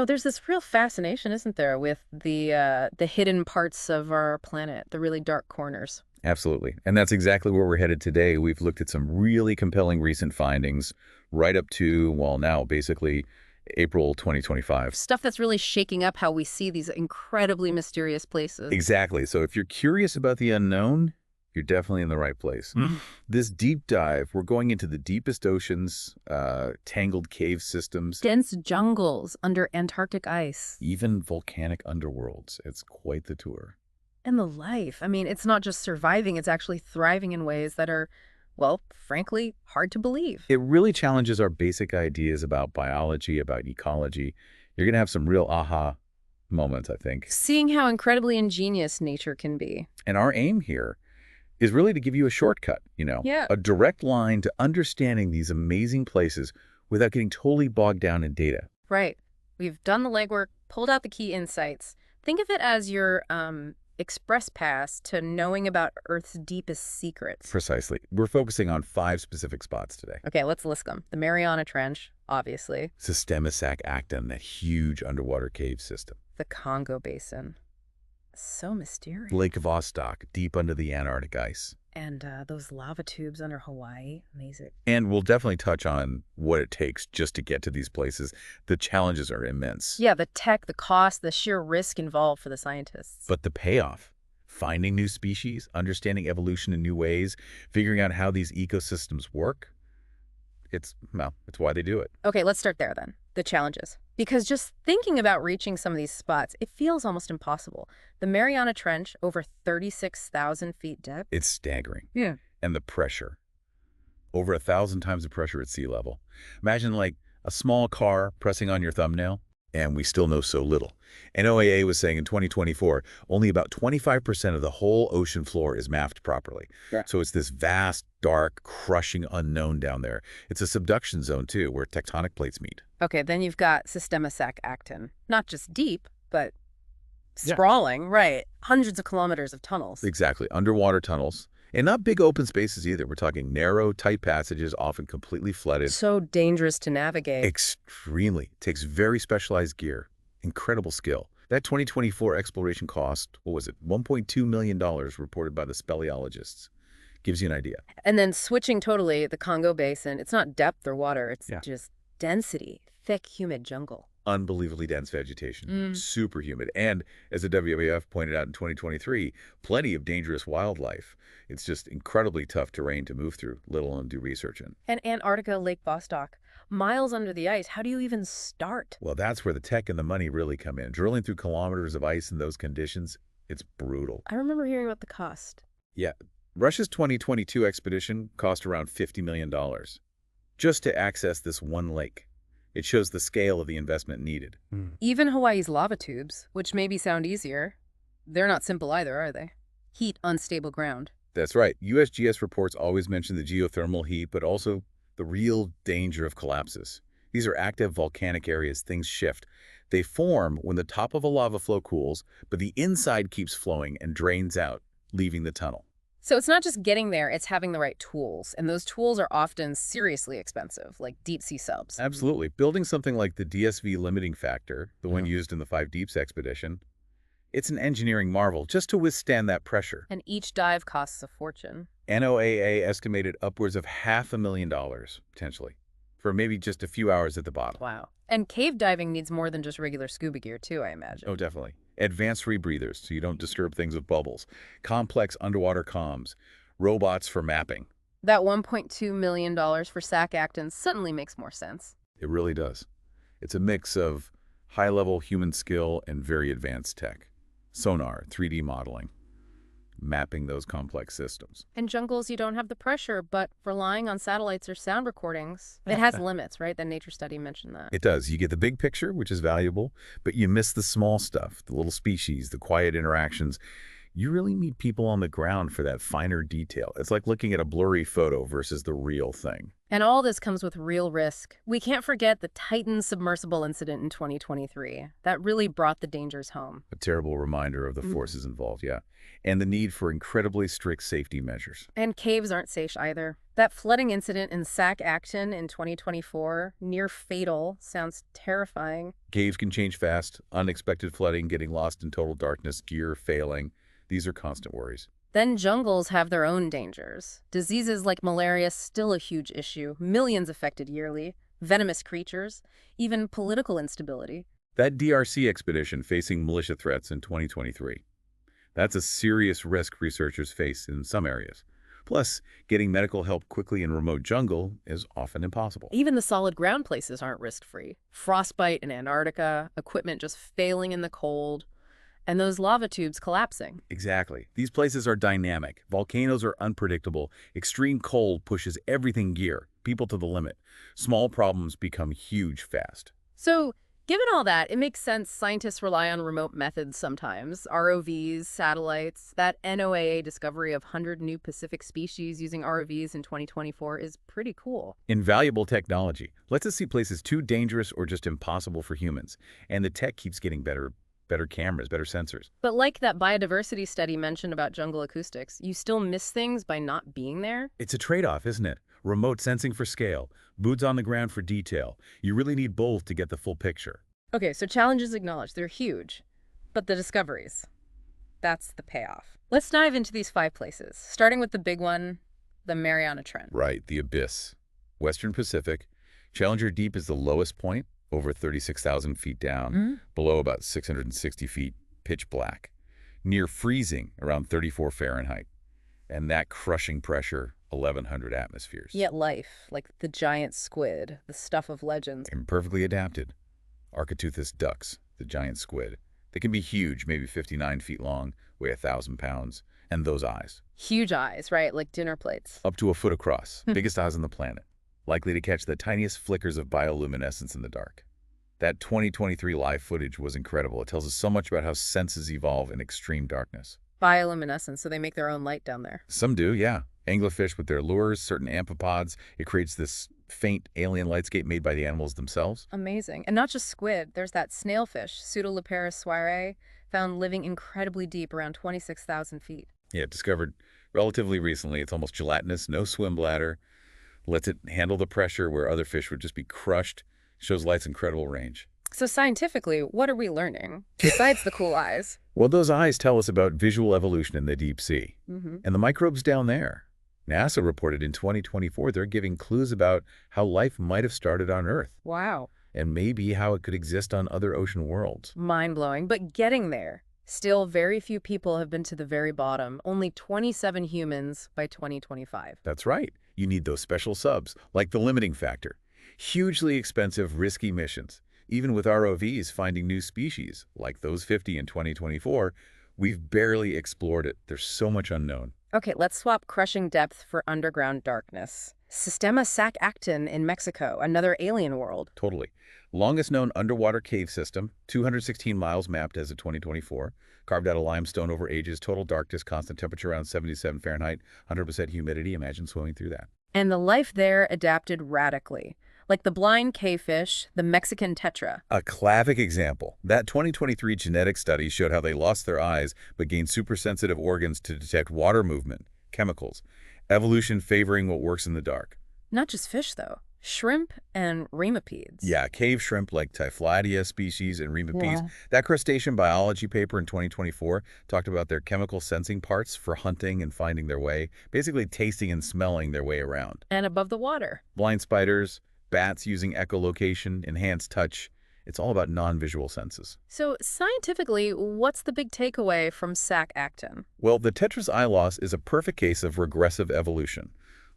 There's this real fascination, isn't there, with the hidden parts of our planet, the really dark corners. Absolutely. And that's exactly where we're headed today. We've looked at some really compelling recent findings right up to, well, now basically April 2025. Stuff that's really shaking up how we see these incredibly mysterious places. Exactly. So if you're curious about the unknown, you're definitely in the right place. This deep dive, we're going into the deepest oceans, tangled cave systems, Dense jungles under Antarctic ice. even volcanic underworlds. It's quite the tour. And the life. I mean, it's not just surviving, it's actually thriving in ways that are, well, frankly, hard to believe. It really challenges our basic ideas about biology, about ecology. You're going to have some real aha moments, I think. Seeing how incredibly ingenious nature can be. And our aim here is really to give you a shortcut, Yeah. a direct line to understanding these amazing places without getting totally bogged down in data. Right. We've done the legwork, pulled out the key insights. Think of it as your express pass to knowing about Earth's deepest secrets. Precisely. We're focusing on 5 specific spots today. Okay, let's list them. The Mariana Trench, obviously. Systema Acton, that huge underwater cave system. The Congo Basin. So mysterious. Lake Vostok, deep under the Antarctic ice. And those lava tubes under Hawaii. Amazing. And we'll definitely touch on what it takes just to get to these places. The challenges are immense. Yeah, the tech, the cost, the sheer risk involved for the scientists. But the payoff, finding new species, understanding evolution in new ways, figuring out how these ecosystems work, it's why they do it. Okay, let's start there then. The challenges. Because just thinking about reaching some of these spots, it feels almost impossible. The Mariana Trench, over 36,000 feet depth. It's staggering. Yeah. And the pressure, over 1,000 times the pressure at sea level. Imagine like a small car pressing on your thumbnail, and we still know so little. NOAA was saying in 2024, only about 25% of the whole ocean floor is mapped properly. Yeah. So it's this vast, dark, crushing unknown down there. It's a subduction zone, too, where tectonic plates meet. Okay, then you've got Systema Acton. Not just deep, but Yeah. sprawling, right. Hundreds of kilometers of tunnels. Exactly. Underwater tunnels. And not big open spaces either. We're talking narrow, tight passages, often completely flooded. So dangerous to navigate. Extremely. Takes very specialized gear. Incredible skill. That 2024 exploration cost, what was it, $1.2 million reported by the speleologists. Gives you an idea. And then switching totally, the Congo Basin, it's not depth or water, it's just density, thick, humid jungle. Unbelievably dense vegetation. Mm. Super humid. And as the WWF pointed out in 2023, plenty of dangerous wildlife. It's just incredibly tough terrain to move through, let alone do research in. And Antarctica, Lake Vostok, miles under the ice. How do you even start? Well, that's where the tech and the money really come in. Drilling through kilometers of ice in those conditions, it's brutal. I remember hearing about the cost. Yeah. Russia's 2022 expedition cost around $50 million just to access this one lake. It shows the scale of the investment needed. Even Hawaii's lava tubes, which maybe sound easier, they're not simple either, are they? Heat, unstable ground. That's right. USGS reports always mention the geothermal heat, but also the real danger of collapses. These are active volcanic areas. Things shift. They form when the top of a lava flow cools, but the inside keeps flowing and drains out, leaving the tunnel. So it's not just getting there, it's having the right tools. And those tools are often seriously expensive, like deep-sea subs. Absolutely. Building something like the DSV limiting factor, the one used in the 5 Deeps expedition, it's an engineering marvel just to withstand that pressure. And each dive costs a fortune. NOAA estimated upwards of $500,000, potentially, for maybe just a few hours at the bottom. Wow. And cave diving needs more than just regular scuba gear, too, I imagine. Oh, definitely. Advanced rebreathers, so you don't disturb things with bubbles. Complex underwater comms. Robots for mapping. That $1.2 million for Acton suddenly makes more sense. It really does. It's a mix of high-level human skill and very advanced tech. Sonar, 3D modeling, mapping those complex systems. In jungles, you don't have the pressure, but relying on satellites or sound recordings, it has limits, right? That nature study mentioned that. It does. You get the big picture, which is valuable, but you miss the small stuff, the little species, the quiet interactions. You really need people on the ground for that finer detail. It's like looking at a blurry photo versus the real thing. And all this comes with real risk. We can't forget the Titan submersible incident in 2023. That really brought the dangers home. A terrible reminder of the forces involved, yeah. And the need for incredibly strict safety measures. And caves aren't safe either. That flooding incident in Sac Acton in 2024, near fatal, sounds terrifying. Caves can change fast, unexpected flooding, getting lost in total darkness, gear failing. These are constant worries. Then jungles have their own dangers. Diseases like malaria still a huge issue, millions affected yearly, venomous creatures, even political instability. That DRC expedition facing militia threats in 2023. That's a serious risk researchers face in some areas. Plus, getting medical help quickly in remote jungle is often impossible. Even the solid ground places aren't risk-free. Frostbite in Antarctica, equipment just failing in the cold, and those lava tubes collapsing. Exactly. These places are dynamic. Volcanoes are unpredictable. Extreme cold pushes everything gear, people to the limit. Small problems become huge fast. So, given all that, it makes sense scientists rely on remote methods sometimes. ROVs, satellites. That NOAA discovery of 100 new Pacific species using ROVs in 2024 is pretty cool. Invaluable technology lets us see places too dangerous or just impossible for humans. And the tech keeps getting better cameras, better sensors. But like that biodiversity study mentioned about jungle acoustics, you still miss things by not being there? It's a trade-off, isn't it? Remote sensing for scale, boots on the ground for detail. You really need both to get the full picture. Okay, so challenges acknowledged. They're huge. But the discoveries, that's the payoff. Let's dive into these 5 places, starting with the big one, the Mariana Trench. Right, the abyss. Western Pacific. Challenger Deep is the lowest point, over 36,000 feet down, below about 660 feet, pitch black. Near freezing, around 34 Fahrenheit. And that crushing pressure, 1,100 atmospheres. Yet life, like the giant squid, the stuff of legends. Imperfectly adapted. Architeuthis ducks, the giant squid. They can be huge, maybe 59 feet long, weigh 1,000 pounds. And those eyes. Huge eyes, right? Like dinner plates. Up to a foot across. Biggest eyes on the planet. Likely to catch the tiniest flickers of bioluminescence in the dark. That 2023 live footage was incredible. It tells us so much about how senses evolve in extreme darkness. Bioluminescence, so they make their own light down there. Some do, yeah. Anglerfish with their lures, certain amphipods, it creates this faint alien lightscape made by the animals themselves. Amazing. And not just squid. There's that snailfish, Pseudoleperis soiree, found living incredibly deep, around 26,000 feet. Yeah, discovered relatively recently. It's almost gelatinous, no swim bladder. Lets it handle the pressure where other fish would just be crushed. Shows light's incredible range. So scientifically, what are we learning, besides the cool eyes? Well, those eyes tell us about visual evolution in the deep sea. And the microbes down there. NASA reported in 2024 they're giving clues about how life might have started on Earth. Wow. And maybe how it could exist on other ocean worlds. Mind-blowing, but getting there. Still, very few people have been to the very bottom. Only 27 humans by 2025. That's right. You need those special subs, like the limiting factor. Hugely expensive, risky missions. Even with ROVs finding new species, like those 50 in 2024, we've barely explored it. There's so much unknown. Okay, let's swap crushing depth for underground darkness. Sistema Sac Acton in Mexico, another alien world. Totally. Longest known underwater cave system, 216 miles mapped as of 2024. Carved out of limestone over ages, total darkness, constant temperature around 77 Fahrenheit, 100% humidity. Imagine swimming through that. And the life there adapted radically. Like the blind cavefish, the Mexican tetra. A classic example. That 2023 genetic study showed how they lost their eyes but gained supersensitive organs to detect water movement, chemicals. Evolution favoring what works in the dark. Not just fish, though. Shrimp and remipedes. Yeah, cave shrimp like Typhlidia species and remipedes. That crustacean biology paper in 2024 talked about their chemical sensing parts for hunting and finding their way, basically tasting and smelling their way around. And above the water. Blind spiders, bats using echolocation, enhanced touch. It's all about non-visual senses. So scientifically, what's the big takeaway from Sac Acton? Well, the tetra's eye loss is a perfect case of regressive evolution.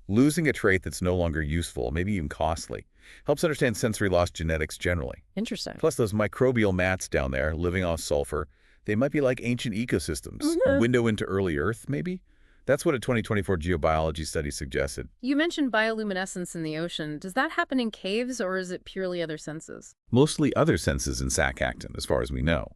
Losing a trait that's no longer useful, maybe even costly, helps understand sensory loss genetics generally. Interesting. Plus those microbial mats down there living off sulfur, they might be like ancient ecosystems. A window into early Earth, maybe? That's what a 2024 geobiology study suggested. You mentioned bioluminescence in the ocean. Does that happen in caves, or is it purely other senses? Mostly other senses in Sac Acton, as far as we know.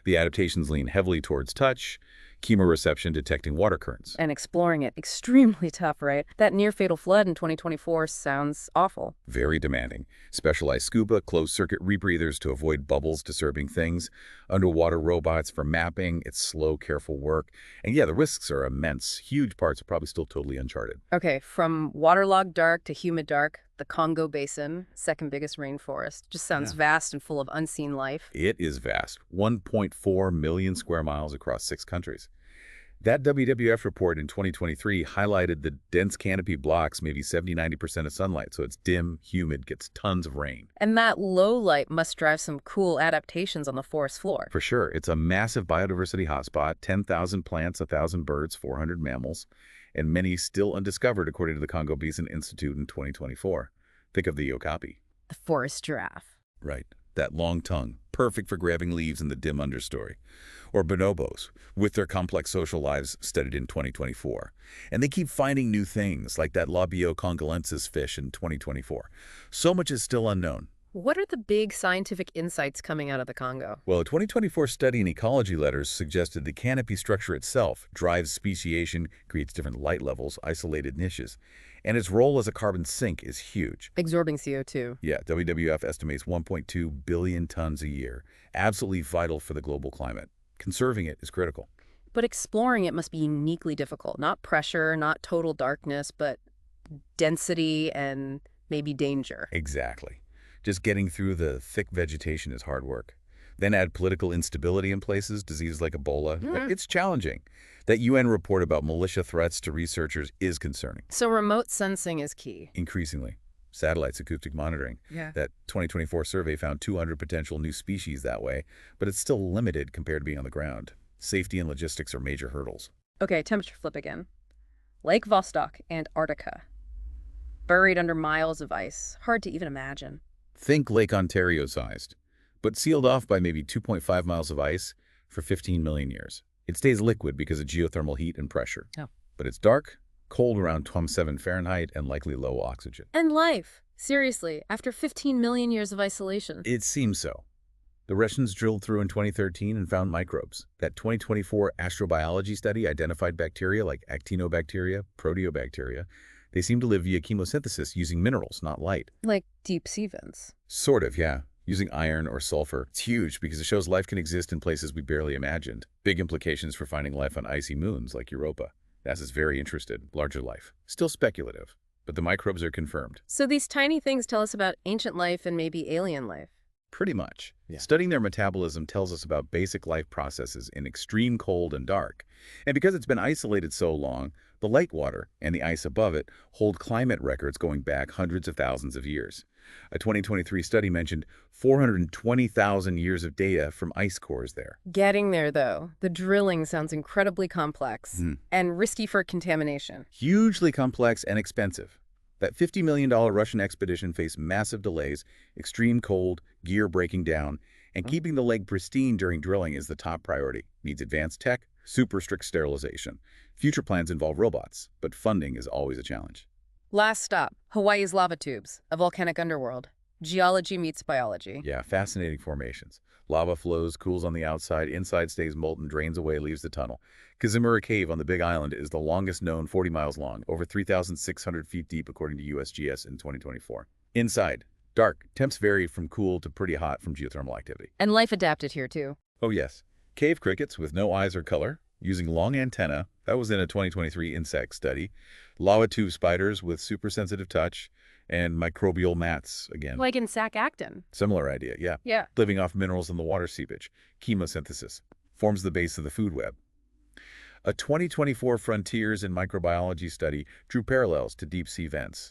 The adaptations lean heavily towards touch, chemoreception detecting water currents. And exploring it, extremely tough, right? That near-fatal flood in 2024 sounds awful. Very demanding. Specialized scuba, closed-circuit rebreathers to avoid bubbles disturbing things, underwater robots for mapping. It's slow, careful work. And yeah, the risks are immense. Huge parts are probably still totally uncharted. Okay, from waterlogged dark to humid dark, the Congo Basin, second biggest rainforest, just sounds Yeah. vast and full of unseen life. It is vast, 1.4 million square miles across 6 countries. That WWF report in 2023 highlighted the dense canopy blocks maybe 70–90% of sunlight, so it's dim, humid, gets tons of rain. And that low light must drive some cool adaptations on the forest floor. For sure, it's a massive biodiversity hotspot, 10,000 plants, 1,000 birds, 400 mammals, and many still undiscovered according to the Congo Basin Institute in 2024. Think of the okapi. The forest giraffe. Right. That long tongue, perfect for grabbing leaves in the dim understory. Or bonobos, with their complex social lives studied in 2024. And they keep finding new things, like that Labio congolensis fish in 2024. So much is still unknown. What are the big scientific insights coming out of the Congo? Well, a 2024 study in Ecology Letters suggested the canopy structure itself drives speciation, creates different light levels, isolated niches, and its role as a carbon sink is huge. Absorbing CO2. Yeah, WWF estimates 1.2 billion tons a year, absolutely vital for the global climate. Conserving it is critical. But exploring it must be uniquely difficult. Not pressure, not total darkness, but density and maybe danger. Exactly. Just getting through the thick vegetation is hard work. Then add political instability in places, diseases like Ebola. It's challenging. That UN report about militia threats to researchers is concerning. So remote sensing is key. Increasingly. Satellites acoustic monitoring. Yeah. That 2024 survey found 200 potential new species that way, but it's still limited compared to being on the ground. Safety and logistics are major hurdles. Okay, temperature flip again. Lake Vostok, Antarctica. Buried under miles of ice. Hard to even imagine. Think Lake Ontario sized, but sealed off by maybe 2.5 miles of ice for 15 million years. It stays liquid because of geothermal heat and pressure. Oh. But it's dark, cold around 27 Fahrenheit, and likely low oxygen. And life. Seriously, after 15 million years of isolation. It seems so. The Russians drilled through in 2013 and found microbes. That 2024 astrobiology study identified bacteria like actinobacteria, proteobacteria. They seem to live via chemosynthesis using minerals, not light. Like deep sea vents. Sort of, yeah. Using iron or sulfur. It's huge because it shows life can exist in places we barely imagined. Big implications for finding life on icy moons like Europa. NASA is very interested. Larger life. Still speculative, but the microbes are confirmed. So these tiny things tell us about ancient life and maybe alien life. Pretty much. Yeah. Studying their metabolism tells us about basic life processes in extreme cold and dark. And because it's been isolated so long, the lake water and the ice above it hold climate records going back hundreds of thousands of years. A 2023 study mentioned 420,000 years of data from ice cores there. Getting there, though, the drilling sounds incredibly complex and risky for contamination. Hugely complex and expensive. That $50 million Russian expedition faced massive delays, extreme cold, gear breaking down, and keeping the lake pristine during drilling is the top priority. Needs advanced tech, super strict sterilization. Future plans involve robots, but funding is always a challenge. Last stop, Hawaii's lava tubes, a volcanic underworld. Geology meets biology. Yeah, fascinating formations. Lava flows, cools on the outside, inside stays molten, drains away, leaves the tunnel. Kazimura Cave on the Big Island is the longest known, 40 miles long, over 3,600 feet deep according to USGS in 2024. Inside, dark, temps vary from cool to pretty hot from geothermal activity. And life adapted here, too. Oh yes, cave crickets with no eyes or color, using long antennae, that was in a 2023 insect study, lava tube spiders with super sensitive touch, and microbial mats again. Like in Sac-Acton. Similar idea, yeah. Yeah. Living off minerals in the water seepage. Chemosynthesis forms the base of the food web. A 2024 Frontiers in Microbiology study drew parallels to deep-sea vents.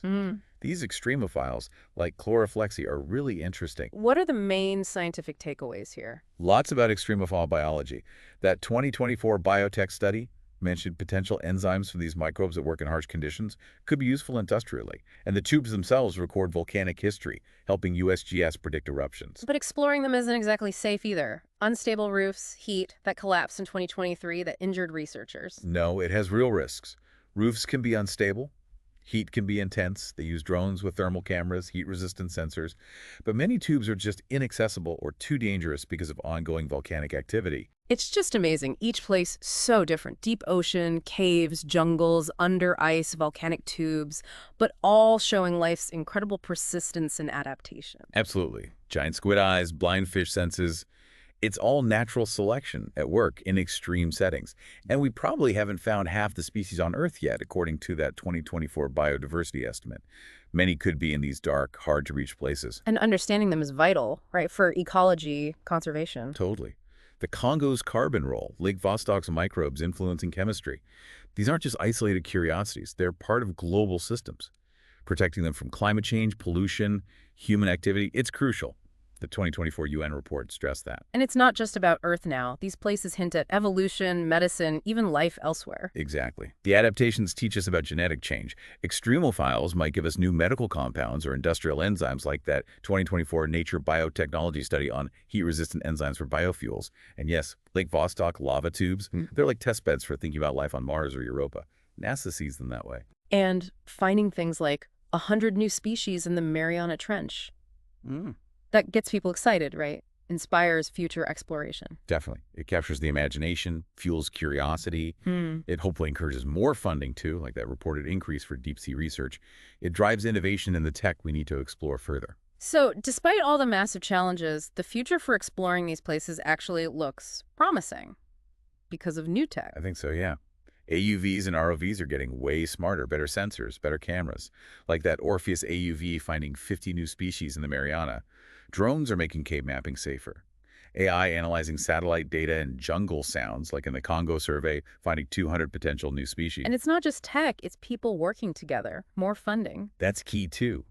These extremophiles, like chloroflexi, are really interesting. What are the main scientific takeaways here? Lots about extremophile biology. That 2024 biotech study mentioned potential enzymes from these microbes that work in harsh conditions could be useful industrially. And the tubes themselves record volcanic history, helping USGS predict eruptions. But exploring them isn't exactly safe either. Unstable roofs, heat, that collapsed in 2023 that injured researchers. No, it has real risks. Roofs can be unstable. Heat can be intense. They use drones with thermal cameras, heat-resistant sensors. But many tubes are just inaccessible or too dangerous because of ongoing volcanic activity. It's just amazing. Each place so different. Deep ocean, caves, jungles, under ice, volcanic tubes, but all showing life's incredible persistence and adaptation. Absolutely. Giant squid eyes, blind fish senses. It's all natural selection at work in extreme settings. And we probably haven't found half the species on Earth yet, according to that 2024 biodiversity estimate. Many could be in these dark, hard-to-reach places. And understanding them is vital, right, for ecology conservation. Totally. The Congo's carbon role, Lake Vostok's microbes influencing chemistry. These aren't just isolated curiosities. They're part of global systems. Protecting them from climate change, pollution, human activity, it's crucial. The 2024 UN report stressed that. And it's not just about Earth now. These places hint at evolution, medicine, even life elsewhere. Exactly. The adaptations teach us about genetic change. Extremophiles might give us new medical compounds or industrial enzymes like that 2024 Nature Biotechnology study on heat-resistant enzymes for biofuels. And yes, Lake Vostok lava tubes, they're like test beds for thinking about life on Mars or Europa. NASA sees them that way. And finding things like 100 new species in the Mariana Trench. Mm. That gets people excited, right? Inspires future exploration. Definitely. It captures the imagination, fuels curiosity. It hopefully encourages more funding, too, like that reported increase for deep-sea research. It drives innovation in the tech we need to explore further. So, despite all the massive challenges, the future for exploring these places actually looks promising because of new tech. I think so, yeah. AUVs and ROVs are getting way smarter, better sensors, better cameras. Like that Orpheus AUV finding 50 new species in the Mariana. Drones are making cave mapping safer. AI analyzing satellite data and jungle sounds, like in the Congo survey, finding 200 potential new species. And it's not just tech, it's people working together, more funding. That's key, too.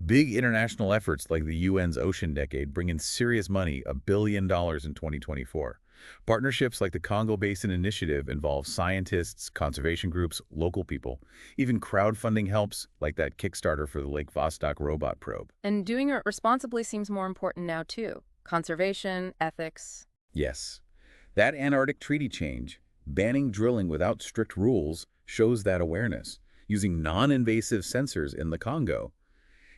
Big international efforts like the UN's Ocean Decade bring in serious money, $1 billion in 2024. Partnerships like the Congo Basin Initiative involve scientists, conservation groups, local people. Even crowdfunding helps, like that Kickstarter for the Lake Vostok robot probe. And doing it responsibly seems more important now, too. Conservation, ethics. Yes, that Antarctic treaty change, banning drilling without strict rules, shows that awareness, using non-invasive sensors in the Congo.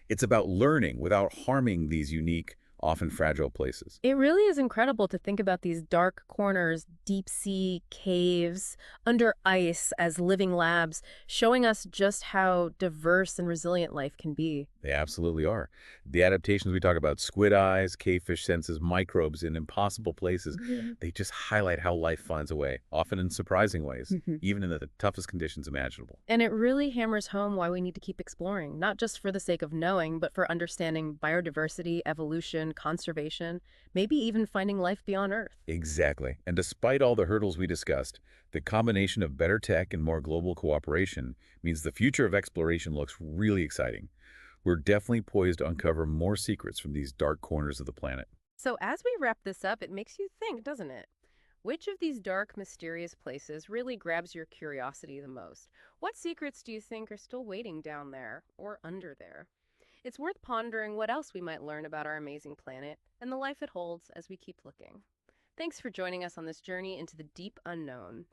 It's about learning without harming these unique, often fragile places. It really is incredible to think about these dark corners, deep sea caves, under ice as living labs, showing us just how diverse and resilient life can be. They absolutely are. The adaptations we talk about, squid eyes, cavefish senses, microbes in impossible places, they just highlight how life finds a way, often in surprising ways, even in the toughest conditions imaginable. And it really hammers home why we need to keep exploring, not just for the sake of knowing, but for understanding biodiversity, evolution, conservation, maybe even finding life beyond Earth. Exactly. And despite all the hurdles we discussed, the combination of better tech and more global cooperation means the future of exploration looks really exciting. We're definitely poised to uncover more secrets from these dark corners of the planet. So as we wrap this up, it makes you think, doesn't it? Which of these dark, mysterious places really grabs your curiosity the most? What secrets do you think are still waiting down there or under there? It's worth pondering what else we might learn about our amazing planet and the life it holds as we keep looking. Thanks for joining us on this journey into the deep unknown.